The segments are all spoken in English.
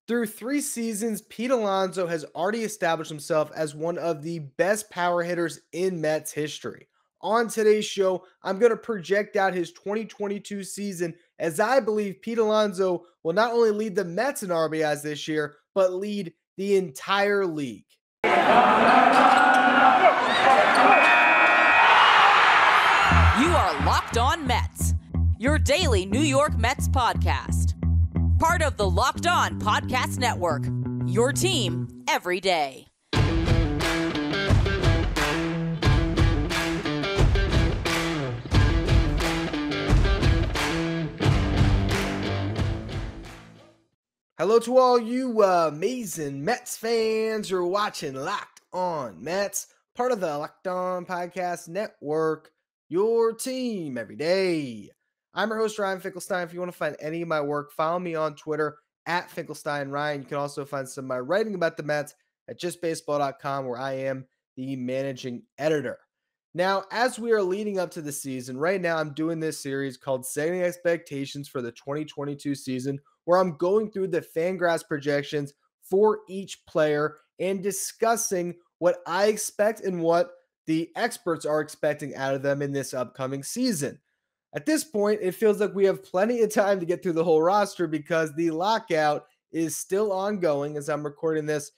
Through 3 seasons, Pete Alonso has already established himself as one of the best power hitters in Mets history. On today's show, I'm going to project out his 2022 season as I believe Pete Alonso will not only lead the Mets in RBIs this year, but lead the entire league. You are Locked On Mets, your daily New York Mets podcast. Part of the Locked On Podcast Network, your team every day. Hello to all you amazing Mets fans who are watching Locked On Mets, part of the Locked On Podcast Network, your team every day. I'm your host, Ryan Finkelstein. If you want to find any of my work, follow me on Twitter at FinkelsteinRyan. You can also find some of my writing about the Mets at justbaseball.com, where I am the managing editor. Now, as we are leading up to the season, right now I'm doing this series called Setting Expectations for the 2022 season, where I'm going through the Fangraphs projections for each player and discussing what I expect and what the experts are expecting out of them in this upcoming season. At this point, it feels like we have plenty of time to get through the whole roster because the lockout is still ongoing as I'm recording this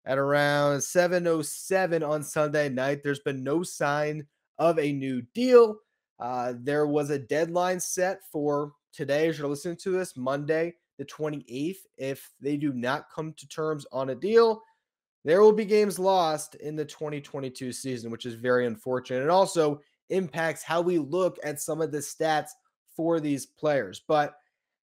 at around 7:07 on Sunday night. There's been no sign of a new deal. There was a deadline set for today, as you're listening to this, Monday, the 28th. If they do not come to terms on a deal, there will be games lost in the 2022 season, which is very unfortunate. It also impacts how we look at some of the stats for these players. But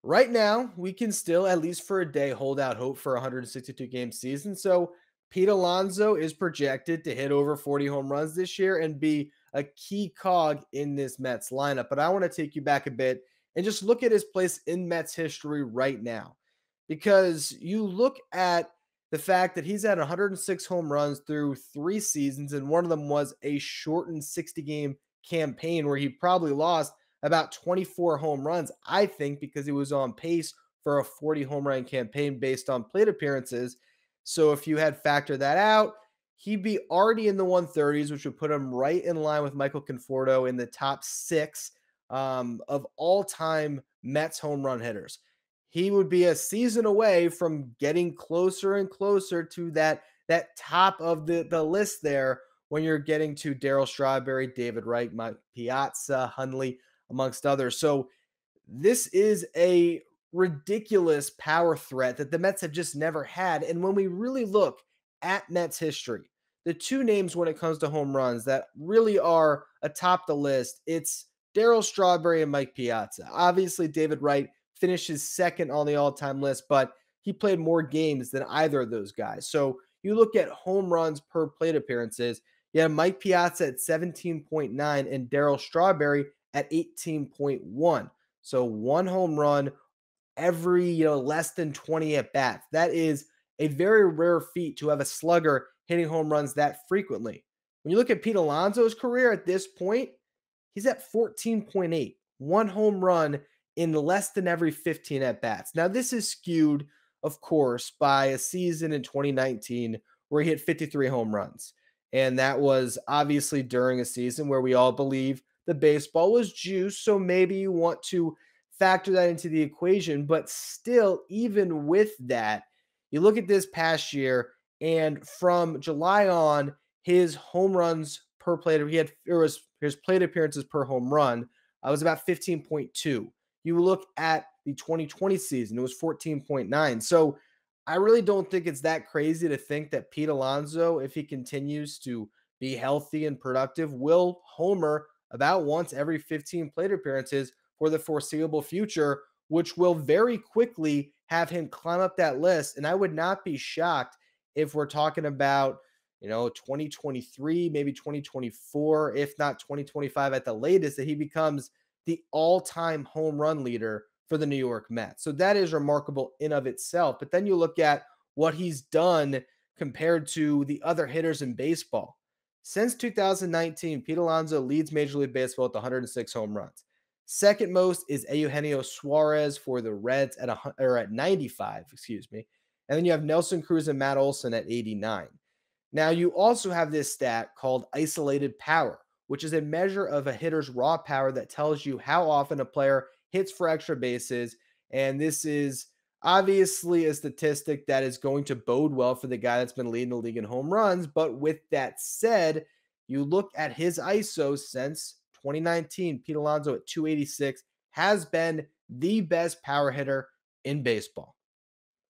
right now, we can still, at least for a day, hold out hope for a 162-game season. So Pete Alonso is projected to hit over 40 home runs this year and be a key cog in this Mets lineup. But I want to take you back a bit and just look at his place in Mets history right now. Because you look at the fact that he's had 106 home runs through 3 seasons, and one of them was a shortened 60-game campaign where he probably lost about 24 home runs, I think, because he was on pace for a 40 home run campaign based on plate appearances. So if you had factored that out, he'd be already in the 130s, which would put him right in line with Michael Conforto in the top 6 of all-time Mets home run hitters. He would be a season away from getting closer and closer to that top of the list there when you're getting to Darryl Strawberry, David Wright, Mike Piazza, Hundley, amongst others. So this is a ridiculous power threat that the Mets have just never had. And when we really look at Mets history, the two names when it comes to home runs that really are atop the list, it's Darryl Strawberry and Mike Piazza. Obviously, David Wright finishes second on the all-time list, but he played more games than either of those guys. So you look at home runs per plate appearances, you have Mike Piazza at 17.9 and Darryl Strawberry at 18.1. So one home run every less than 20 at bats. That is a very rare feat to have a slugger hitting home runs that frequently. When you look at Pete Alonso's career at this point, he's at 14.8, one home run in less than every 15 at bats. Now, this is skewed, of course, by a season in 2019 where he hit 53 home runs. And that was obviously during a season where we all believe the baseball was juiced. So maybe you want to factor that into the equation. But still, even with that, you look at this past year, and from July on, his home runs per plate, his plate appearances per home run was about 15.2. You look at the 2020 season, it was 14.9. So I really don't think it's that crazy to think that Pete Alonso, if he continues to be healthy and productive, will homer about once every 15 plate appearances for the foreseeable future, which will very quickly have him climb up that list. And I would not be shocked if we're talking about 2023, maybe 2024, if not 2025 at the latest, that he becomes the all-time home run leader for the New York Mets. So that is remarkable in of itself. But then you look at what he's done compared to the other hitters in baseball. Since 2019, Pete Alonso leads Major League Baseball with 106 home runs. Second most is Eugenio Suarez for the Reds at 95, And then you have Nelson Cruz and Matt Olson at 89. Now, you also have this stat called isolated power, which is a measure of a hitter's raw power that tells you how often a player hits for extra bases. And this is obviously a statistic that is going to bode well for the guy that's been leading the league in home runs. But with that said, you look at his ISO since 2019, Pete Alonso at 286 has been the best power hitter in baseball.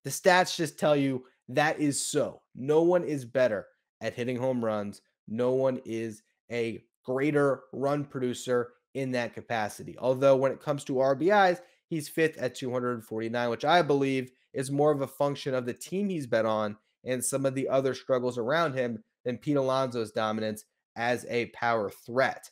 The stats just tell you that is so. No one is better at hitting home runs. No one is a greater run producer in that capacity. Although when it comes to RBIs, he's fifth at 249, which I believe is more of a function of the team he's been on and some of the other struggles around him than Pete Alonso's dominance as a power threat.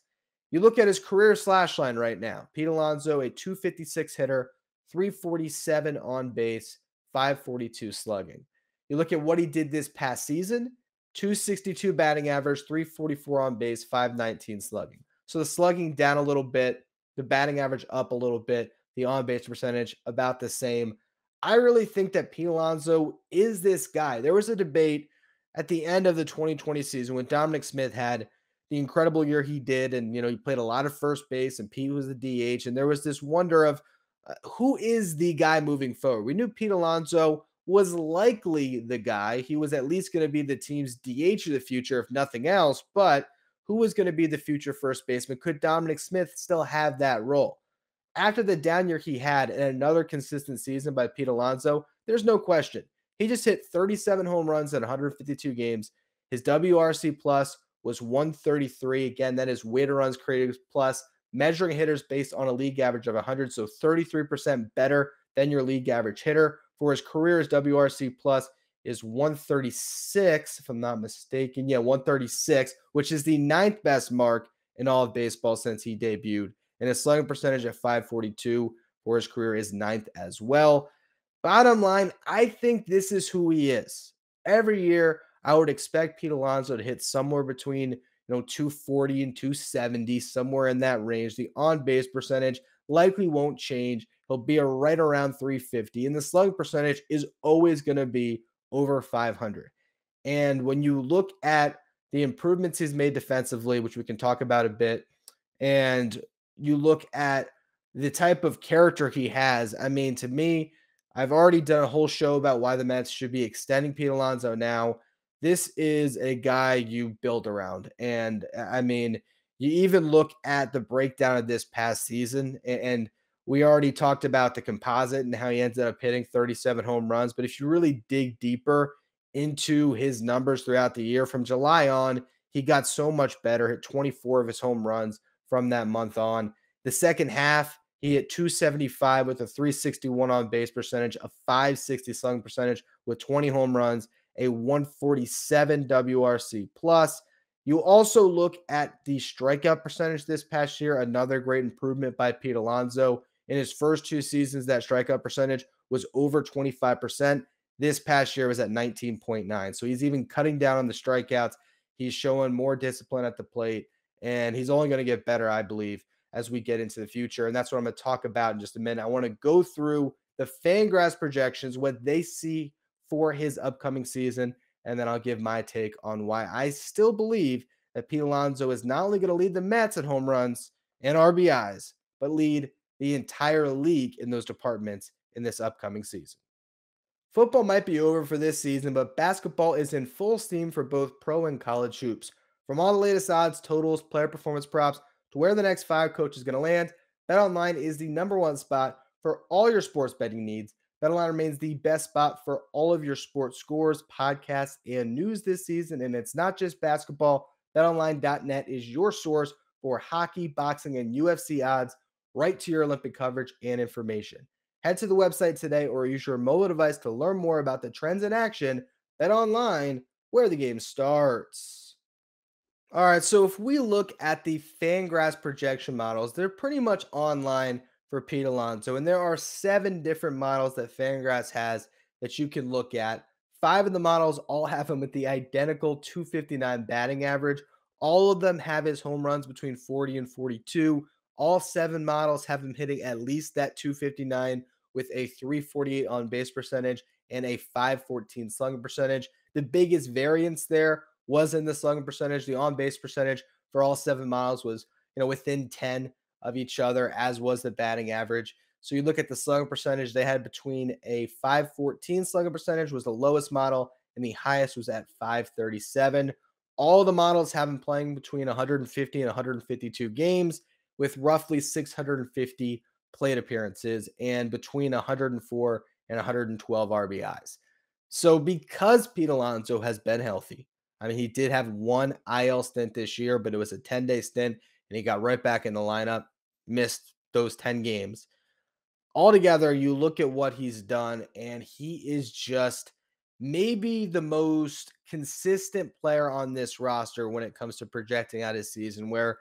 You look at his career slash line right now. Pete Alonso, a 256 hitter, 347 on base, 542 slugging. You look at what he did this past season, 262 batting average, 344 on base, 519 slugging. So the slugging down a little bit, the batting average up a little bit, the on base percentage about the same. I really think that Pete Alonso is this guy. There was a debate at the end of the 2020 season when Dominic Smith had the incredible year he did, and he played a lot of first base, and Pete was the DH, and there was this wonder of who is the guy moving forward. We knew Pete Alonso was likely the guy. He was at least going to be the team's DH of the future, if nothing else. But who was going to be the future first baseman? Could Dominic Smith still have that role? After the down year he had and another consistent season by Pete Alonso, there's no question. He just hit 37 home runs in 152 games. His WRC plus was 133. Again, that is weighted runs created plus, measuring hitters based on a league average of 100. So 33% better than your league average hitter. For his career, his WRC plus is 136, if I'm not mistaken. Yeah, 136, which is the ninth best mark in all of baseball since he debuted. And his slugging percentage at 542 for his career is ninth as well. Bottom line, I think this is who he is. Every year, I would expect Pete Alonso to hit somewhere between 240 and 270, somewhere in that range. The on-base percentage likely won't change. He'll be right around 350, and the slugging percentage is always going to be over 500. And when you look at the improvements he's made defensively, which we can talk about a bit, and you look at the type of character he has, I mean, to me, I've already done a whole show about why the Mets should be extending Pete Alonso now. This is a guy you build around. And I mean, you even look at the breakdown of this past season, and we already talked about the composite and how he ended up hitting 37 home runs. But if you really dig deeper into his numbers throughout the year, from July on, he got so much better, hit 24 of his home runs from that month on. The second half, he hit 275 with a 361 on base percentage, a 560 slugging percentage with 20 home runs, a 147 WRC plus. You also look at the strikeout percentage this past year, another great improvement by Pete Alonso. In his first two seasons, that strikeout percentage was over 25%. This past year was at 19.9. So he's even cutting down on the strikeouts. He's showing more discipline at the plate, and he's only going to get better, I believe, as we get into the future. And that's what I'm going to talk about in just a minute. I want to go through the Fangraphs projections, what they see for his upcoming season, and then I'll give my take on why I still believe that Pete Alonso is not only going to lead the Mets in home runs and RBIs, but lead the entire league in those departments in this upcoming season. Football might be over for this season, but basketball is in full steam for both pro and college hoops. From all the latest odds, totals, player performance props, to where the next 5 coaches is going to land, BetOnline is the number one spot for all your sports betting needs. BetOnline remains the best spot for all of your sports scores, podcasts, and news this season. And it's not just basketball. BetOnline.net is your source for hockey, boxing, and UFC odds right to your Olympic coverage and information. Head to the website today or use your mobile device to learn more about the trends in action. BetOnline, where the game starts. All right, so if we look at the Fangraphs projection models, they're pretty much online for Pete Alonso, and there are 7 different models that Fangraphs has that you can look at. 5 of the models all have him with the identical 259 batting average. All of them have his home runs between 40 and 42. All 7 models have him hitting at least that 259 with a 348 on base percentage and a 514 slugging percentage. The biggest variance there was in the slugging percentage. The on-base percentage for all 7 models was, within 10 of each other, as was the batting average. So you look at the slugging percentage, they had between a 514 slugging percentage was the lowest model, and the highest was at 537. All the models have been playing between 150 and 152 games, with roughly 650 plate appearances and between 104 and 112 RBIs. So because Pete Alonso has been healthy, I mean, he did have one IL stint this year, but it was a 10-day stint, and he got right back in the lineup, missed those 10 games. Altogether, you look at what he's done, and he is just maybe the most consistent player on this roster when it comes to projecting out his season, where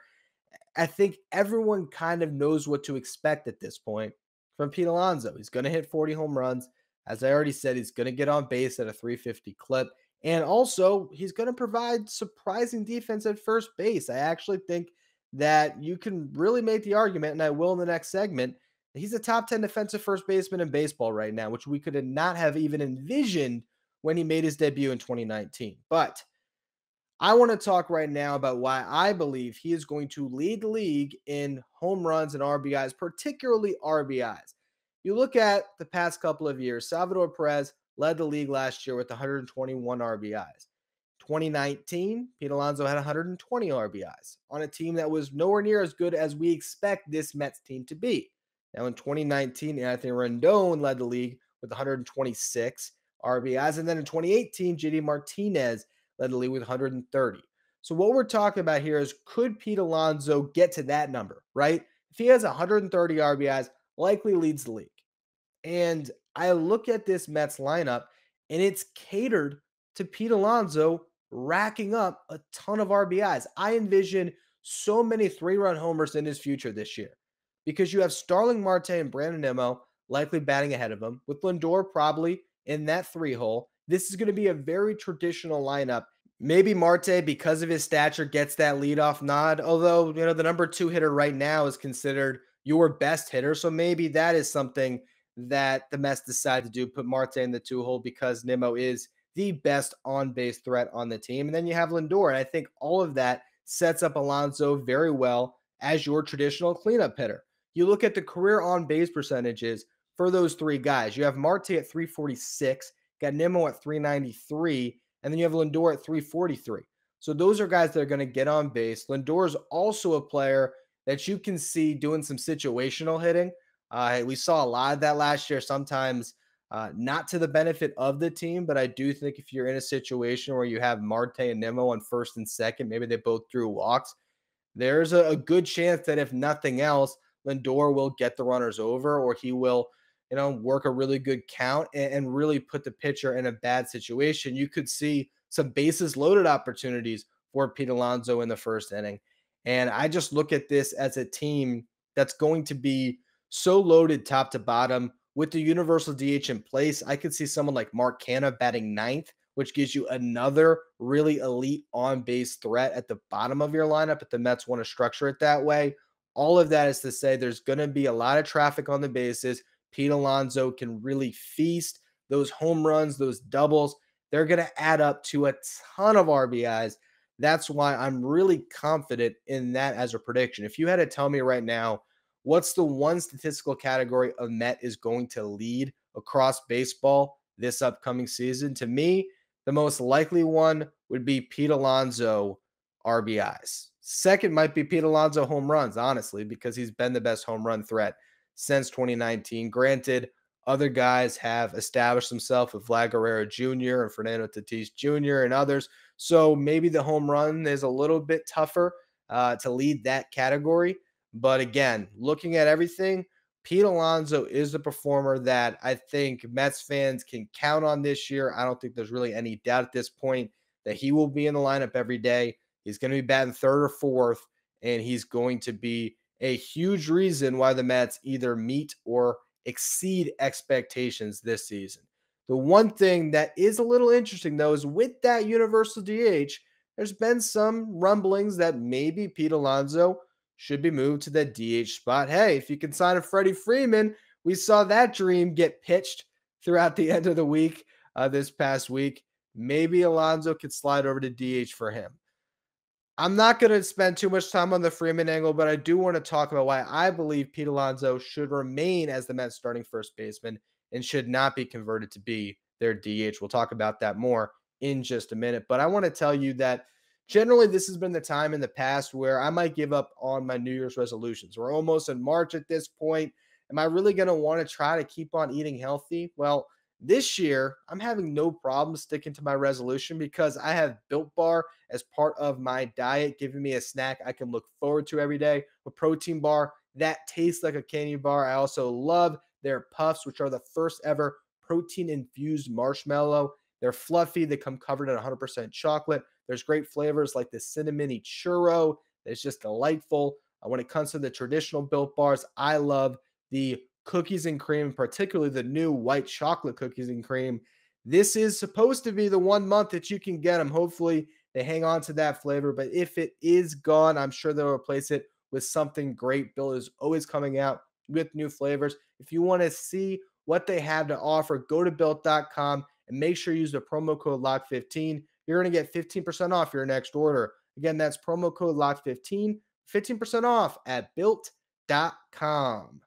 I think everyone kind of knows what to expect at this point from Pete Alonso. He's going to hit 40 home runs. As I already said, he's going to get on base at a 350 clip. And also, he's going to provide surprising defense at first base. I actually think that you can really make the argument, and I will in the next segment, that he's a top 10 defensive first baseman in baseball right now, which we could not have even envisioned when he made his debut in 2019. But I want to talk right now about why I believe he is going to lead the league in home runs and RBIs, particularly RBIs. You look at the past couple of years, Salvador Perez led the league last year with 121 RBIs. 2019, Pete Alonso had 120 RBIs on a team that was nowhere near as good as we expect this Mets team to be. Now in 2019, Anthony Rendon led the league with 126 RBIs. And then in 2018, JD Martinez led the league with 130. So what we're talking about here is, could Pete Alonso get to that number, right? If he has 130 RBIs, likely leads the league. And I look at this Mets lineup, and it's catered to Pete Alonso racking up a ton of RBIs. I envision so many 3-run homers in his future this year, because you have Starling Marte and Brandon Nimmo likely batting ahead of him, with Lindor probably in that 3-hole. This is going to be a very traditional lineup. Maybe Marte, because of his stature, gets that leadoff nod, although, the number 2 hitter right now is considered your best hitter. So maybe that is something that the Mets decide to do, put Marte in the 2-hole, because Nimmo is the best on-base threat on the team. And then you have Lindor, and I think all of that sets up Alonso very well as your traditional cleanup hitter. You look at the career on-base percentages for those 3 guys. You have Marte at 346, got Nimmo at 393, and then you have Lindor at 343. So those are guys that are going to get on base. Lindor is also a player that you can see doing some situational hitting. We saw a lot of that last year, sometimes not to the benefit of the team, but I do think if you're in a situation where you have Marte and Nimmo on first and second, maybe they both drew walks, there's a good chance that if nothing else, Lindor will get the runners over, or he will, work a really good count and really put the pitcher in a bad situation. You could see some bases loaded opportunities for Pete Alonso in the first inning. And I just look at this as a team that's going to be so loaded top to bottom with the universal DH in place. I could see someone like Mark Canha batting 9th, which gives you another really elite on-base threat at the bottom of your lineup if the Mets want to structure it that way. All of that is to say there's going to be a lot of traffic on the bases. Pete Alonso can really feast. Those home runs, those doubles, they're going to add up to a ton of RBIs. That's why I'm really confident in that as a prediction. If you had to tell me right now, what's the one statistical category a Met is going to lead across baseball this upcoming season, to me, the most likely one would be Pete Alonso RBIs. Second might be Pete Alonso home runs, honestly, because he's been the best home run threat since 2019. Granted, other guys have established themselves with Vlad Guerrero Jr. and Fernando Tatis Jr. and others. So maybe the home run is a little bit tougher to lead that category. But again, looking at everything, Pete Alonso is the performer that I think Mets fans can count on this year. I don't think there's really any doubt at this point that he will be in the lineup every day. He's going to be batting 3rd or 4th, and he's going to be a huge reason why the Mets either meet or exceed expectations this season. The one thing that is a little interesting, though, is with that universal DH, there's been some rumblings that maybe Pete Alonso should be moved to that DH spot. Hey, if you can sign a Freddie Freeman, we saw that dream get pitched throughout the end of the week this past week. Maybe Alonso could slide over to DH for him. I'm not going to spend too much time on the Freeman angle, but I do want to talk about why I believe Pete Alonso should remain as the Mets starting first baseman and should not be converted to be their DH. We'll talk about that more in just a minute. But I want to tell you that generally this has been the time in the past where I might give up on my New Year's resolutions. We're almost in March at this point. Am I really going to want to try to keep on eating healthy? Well, this year, I'm having no problem sticking to my resolution because I have Built Bar as part of my diet, giving me a snack I can look forward to every day. A protein bar that tastes like a candy bar. I also love their puffs, which are the first ever protein infused marshmallow. They're fluffy. They come covered in 100% chocolate. There's great flavors like the cinnamony churro. It's just delightful. When it comes to the traditional Built Bars, I love the cookies and cream, particularly the new white chocolate cookies and cream. This is supposed to be the 1 month that you can get them. Hopefully they hang on to that flavor, but if it is gone, I'm sure they'll replace it with something great. Built is always coming out with new flavors. If you want to see what they have to offer, go to built.com and make sure you use the promo code LOCK15. You're going to get 15% off your next order. Again, that's promo code LOCK15, 15% off at built.com.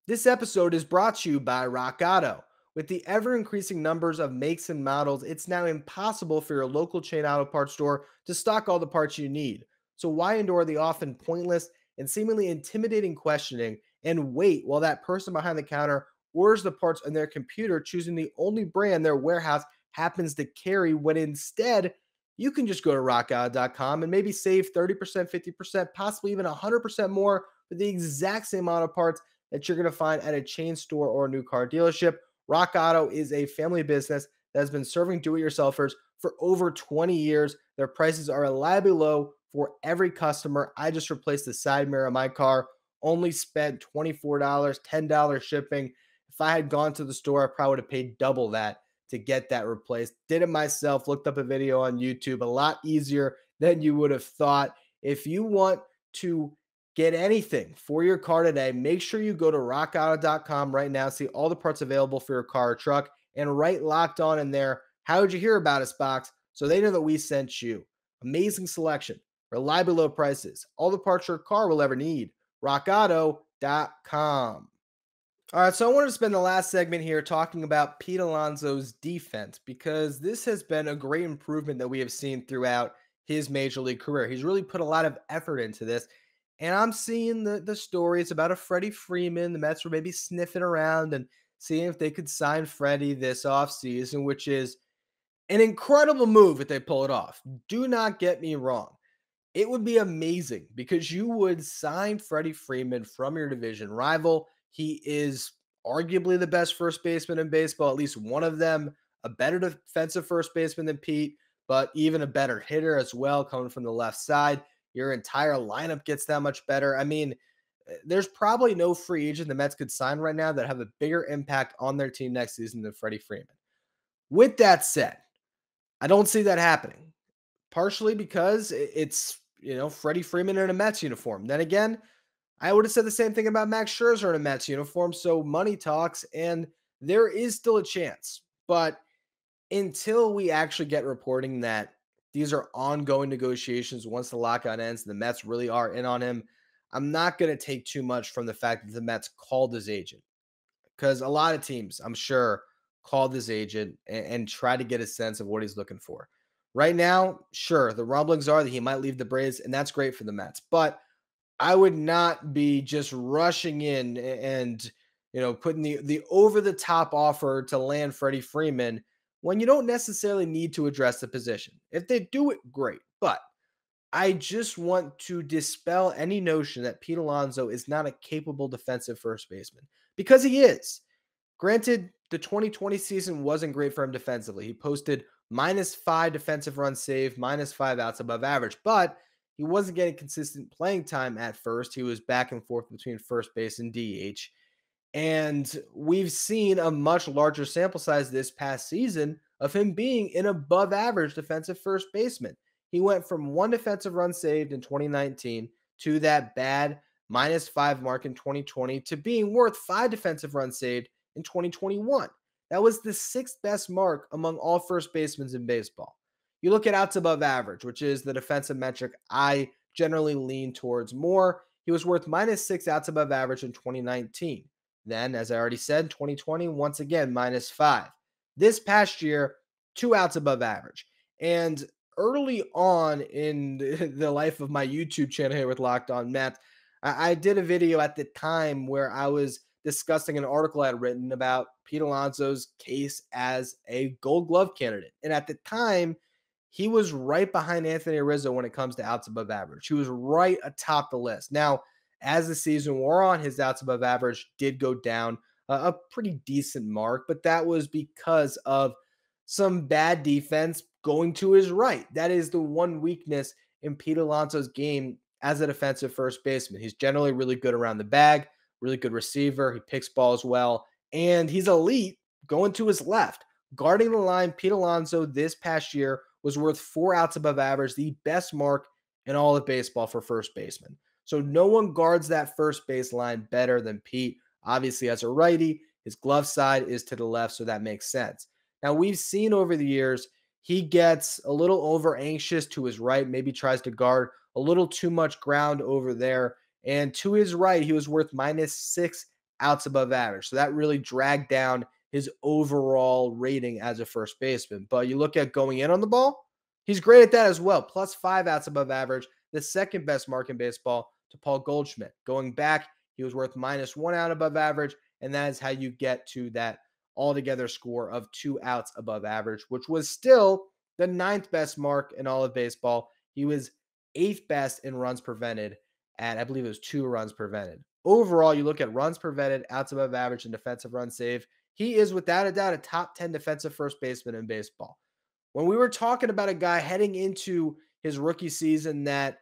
This episode is brought to you by Rock Auto. With the ever-increasing numbers of makes and models, it's now impossible for your local chain auto parts store to stock all the parts you need. So why endure the often pointless and seemingly intimidating questioning and wait while that person behind the counter orders the parts on their computer, choosing the only brand their warehouse happens to carry, when instead you can just go to rockauto.com and maybe save 30%, 50%, possibly even 100% more for the exact same amount of parts that you're going to find at a chain store or a new car dealership. Rock Auto is a family business that has been serving do-it-yourselfers for over 20 years. Their prices are reliably low for every customer. I just replaced the side mirror of my car, only spent $24, $10 shipping. If I had gone to the store, I probably would have paid double that to get that replaced. Did it myself, looked up a video on YouTube, a lot easier than you would have thought. If you want to get anything for your car today, make sure you go to rockauto.com right now, see all the parts available for your car or truck, and write Locked On in there. How did you hear about us box? So they know that we sent you. Amazing selection, reliably low prices, all the parts your car will ever need. rockauto.com. All right, so I wanted to spend the last segment here talking about Pete Alonso's defense, because this has been a great improvement that we have seen throughout his major league career. He's really put a lot of effort into this. And I'm seeing the stories about a Freddie Freeman. The Mets were maybe sniffing around and seeing if they could sign Freddie this offseason, which is an incredible move if they pull it off. Do not get me wrong. It would be amazing because you would sign Freddie Freeman from your division rival. He is arguably the best first baseman in baseball, at least one of them, a better defensive first baseman than Pete, but even a better hitter as well, coming from the left side. Your entire lineup gets that much better. I mean, there's probably no free agent the Mets could sign right now that have a bigger impact on their team next season than Freddie Freeman. With that said, I don't see that happening, partially because it's, Freddie Freeman in a Mets uniform. Then again, I would have said the same thing about Max Scherzer in a Mets uniform. So money talks, and there is still a chance. But until we actually get reporting that these are ongoing negotiations, once the lockout ends, the Mets really are in on him, I'm not going to take too much from the fact that the Mets called his agent, because a lot of teams, I'm sure, called his agent and try to get a sense of what he's looking for. Right now, sure, the rumblings are that he might leave the Braves, and that's great for the Mets. But I would not be just rushing in and putting the over-the-top offer to land Freddie Freeman when you don't necessarily need to address the position. If they do it, great. But I just want to dispel any notion that Pete Alonso is not a capable defensive first baseman, because he is. Granted, the 2020 season wasn't great for him defensively. He posted -5 defensive runs saved, -5 outs above average, but he wasn't getting consistent playing time at first. He was back and forth between first base and DH. And we've seen a much larger sample size this past season of him being an above average defensive first baseman. He went from 1 defensive run saved in 2019 to that bad -5 mark in 2020 to being worth 5 defensive runs saved in 2021. That was the 6th best mark among all first basemen in baseball. You look at outs above average, which is the defensive metric I generally lean towards more. He was worth -6 outs above average in 2019. Then, as I already said, 2020, once again, -5. This past year, 2 outs above average. And early on in the life of my YouTube channel here with Locked On Mets, I did a video at the time where I was discussing an article I had written about Pete Alonso's case as a Gold Glove candidate. And at the time, he was right behind Anthony Rizzo when it comes to outs above average. He was right atop the list. Now, as the season wore on, his outs above average did go down a pretty decent mark, but that was because of some bad defense going to his right. That is the one weakness in Pete Alonso's game as a defensive first baseman. He's generally really good around the bag, really good receiver. He picks balls well, and he's elite going to his left. Guarding the line, Pete Alonso this past year was worth 4 outs above average, the best mark in all of baseball for first baseman. So no one guards that first base line better than Pete. Obviously, as a righty, his glove side is to the left, so that makes sense. Now, we've seen over the years, he gets a little over anxious to his right, maybe tries to guard a little too much ground over there. And to his right, he was worth -6 outs above average. So that really dragged down his overall rating as a first baseman. But you look at going in on the ball, he's great at that as well. +5 outs above average, the second best mark in baseball to Paul Goldschmidt. Going back, he was worth -1 out above average. And that is how you get to that altogether score of 2 outs above average, which was still the 9th best mark in all of baseball. He was 8th best in runs prevented at, I believe it was 2 runs prevented. Overall, you look at runs prevented, outs above average, and defensive run save. He is without a doubt a top 10 defensive first baseman in baseball. When we were talking about a guy heading into his rookie season that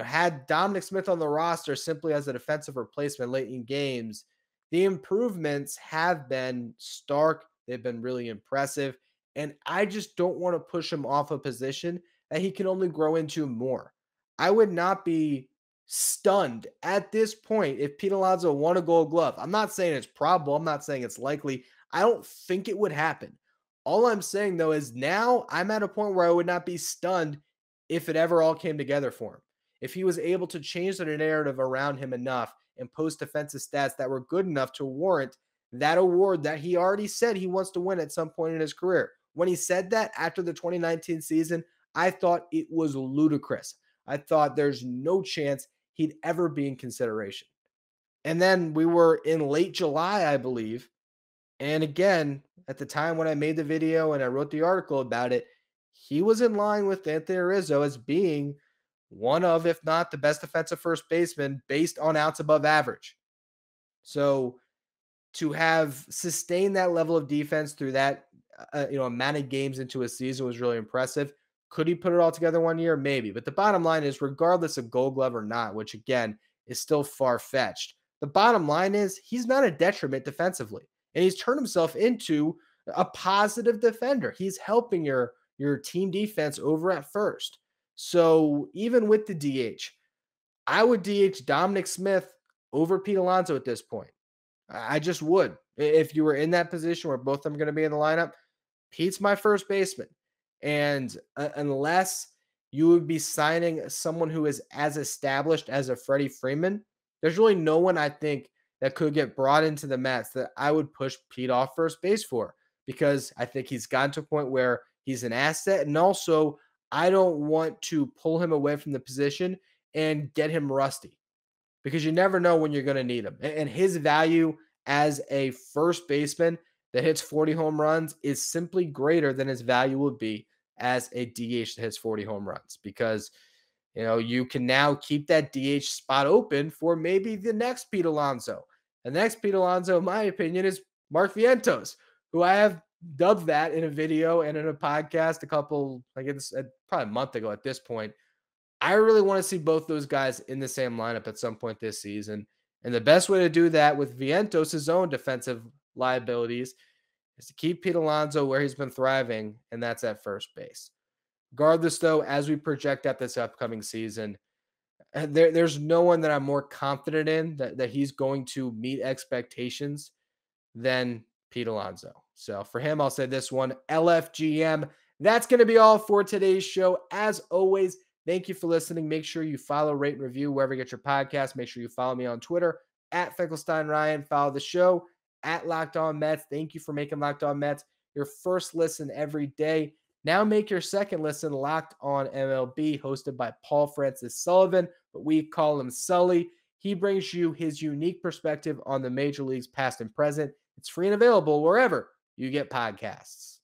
had Dominic Smith on the roster simply as a defensive replacement late in games, the improvements have been stark. They've been really impressive. And I just don't want to push him off a position that he can only grow into more. I would not be stunned at this point if Pete Alonso won a Gold Glove. I'm not saying it's probable. I'm not saying it's likely. I don't think it would happen. All I'm saying, though, is now I'm at a point where I would not be stunned if it ever all came together for him. If he was able to change the narrative around him enough and post defensive stats that were good enough to warrant that award that he already said he wants to win at some point in his career. When he said that after the 2019 season, I thought it was ludicrous. I thought there's no chance he'd ever be in consideration. And then we were in late July, I believe. And again, at the time when I made the video and I wrote the article about it, he was in line with Anthony Rizzo as being one of, if not the best defensive first baseman based on outs above average. So to have sustained that level of defense through that amount of games into a season was really impressive. Could he put it all together one year? Maybe. But the bottom line is, regardless of Gold Glove or not, which again is still far-fetched, the bottom line is he's not a detriment defensively. And he's turned himself into a positive defender. He's helping your team defense over at first. So even with the DH, I would DH Dominic Smith over Pete Alonso at this point. I just would. If you were in that position where both of them are going to be in the lineup, Pete's my first baseman. And unless you would be signing someone who is as established as a Freddie Freeman, there's really no one I think that could get brought into the Mets that I would push Pete off first base for, because I think he's gotten to a point where he's an asset. And also, I don't want to pull him away from the position and get him rusty, because you never know when you're going to need him. And his value as a first baseman that hits 40 home runs is simply greater than his value would be as a DH that hits 40 home runs, because you can now keep that DH spot open for maybe the next Pete Alonso. The next Pete Alonso, in my opinion, is Mark Vientos, who I have dubbed that in a video and in a podcast probably a month ago at this point. I really want to see both those guys in the same lineup at some point this season. And the best way to do that with Vientos' own defensive liabilities is to keep Pete Alonso where he's been thriving, and that's at first base. Regardless, though, as we project at this upcoming season, there's no one that I'm more confident in that he's going to meet expectations than Pete Alonso. So for him, I'll say this one, LFGM. That's going to be all for today's show. As always, thank you for listening. Make sure you follow, rate, and review wherever you get your podcast. Make sure you follow me on Twitter at Finkelstein Ryan. Follow the show at Locked On Mets. Thank you for making Locked On Mets your first listen every day. Now make your second listen Locked On MLB, hosted by Paul Francis Sullivan, but we call him Sully. He brings you his unique perspective on the major leagues past and present. It's free and available wherever you get podcasts.